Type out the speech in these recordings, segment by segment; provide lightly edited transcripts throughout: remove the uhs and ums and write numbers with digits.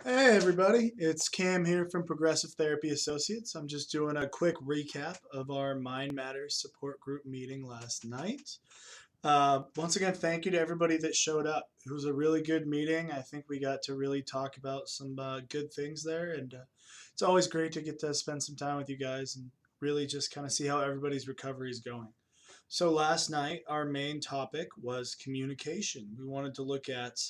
Hey everybody, it's Cam here from Progressive Therapy Associates. I'm just doing a quick recap of our Mind Matters support group meeting last night. Once again, thank you to everybody that showed up. It was a really good meeting. I think we got to really talk about some good things there, and it's always great to get to spend some time with you guys and really just kind of see how everybody's recovery is going. So last night, our main topic was communication. We wanted to look at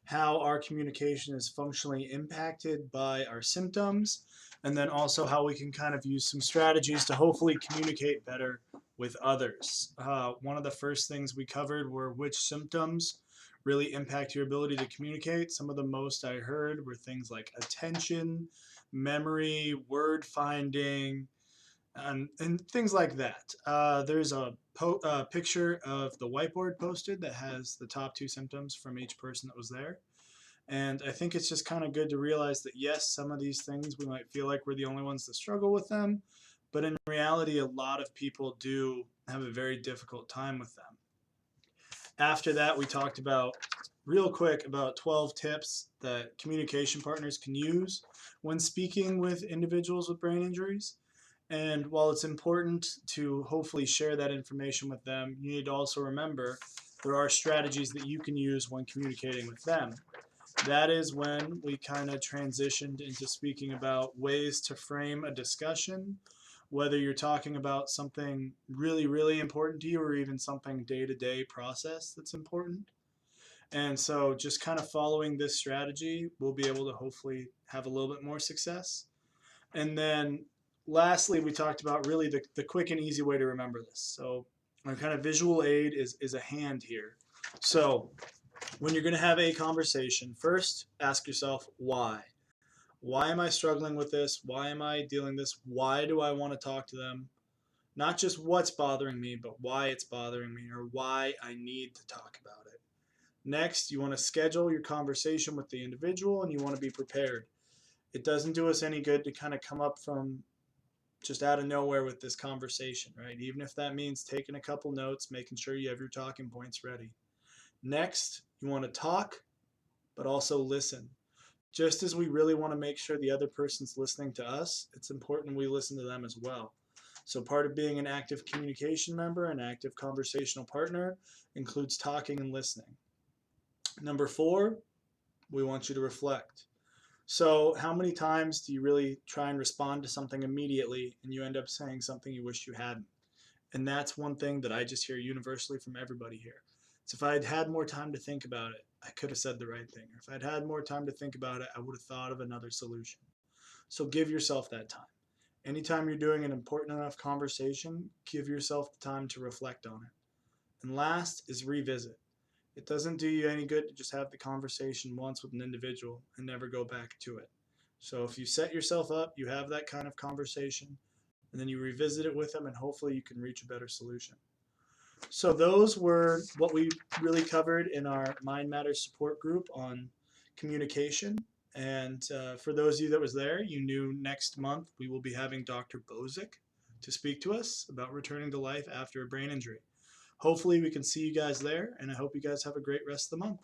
how our communication is functionally impacted by our symptoms, and then also how we can kind of use some strategies to hopefully communicate better with others. One of the first things we covered were which symptoms really impact your ability to communicate. Some of the most I heard were things like attention, memory, word finding, and things like that. There's a picture of the whiteboard posted that has the top two symptoms from each person that was there. And I think it's just kind of good to realize that yes, some of these things we might feel like we're the only ones that struggle with them, but in reality, a lot of people do have a very difficult time with them. After that, we talked about real quick about 12 tips that communication partners can use when speaking with individuals with brain injuries. And while it's important to hopefully share that information with them, you need to also remember there are strategies that you can use when communicating with them. That is when we kind of transitioned into speaking about ways to frame a discussion, whether you're talking about something really, really important to you or even something day to day process that's important. And so, just kind of following this strategy, we'll be able to hopefully have a little bit more success. And then lastly, we talked about really the quick and easy way to remember this. So our kind of visual aid is a hand here. So when you're going to have a conversation, first ask yourself why. Why am I struggling with this? Why am I dealing this? Why do I want to talk to them? Not just what's bothering me, but why it's bothering me or why I need to talk about it. Next, you want to schedule your conversation with the individual and you want to be prepared. It doesn't do us any good to kind of come up from just out of nowhere with this conversation, right? Even if that means taking a couple notes, making sure you have your talking points ready. Next, you want to talk, but also listen. Just as we really want to make sure the other person's listening to us, it's important we listen to them as well. So, part of being an active communication member, an active conversational partner, includes talking and listening. Number four, we want you to reflect. So, how many times do you really try and respond to something immediately and you end up saying something you wish you hadn't? And that's one thing that I just hear universally from everybody here. So, if I had had more time to think about it, I could have said the right thing. Or if I'd had more time to think about it, I would have thought of another solution. So, give yourself that time. Anytime you're doing an important enough conversation, give yourself the time to reflect on it. And last is revisit. It doesn't do you any good to just have the conversation once with an individual and never go back to it. So if you set yourself up, you have that kind of conversation, and then you revisit it with them, and hopefully you can reach a better solution. So those were what we really covered in our Mind Matters support group on communication. And for those of you that was there, you knew next month we will be having Dr. Bozick to speak to us about returning to life after a brain injury. Hopefully we can see you guys there, and I hope you guys have a great rest of the month.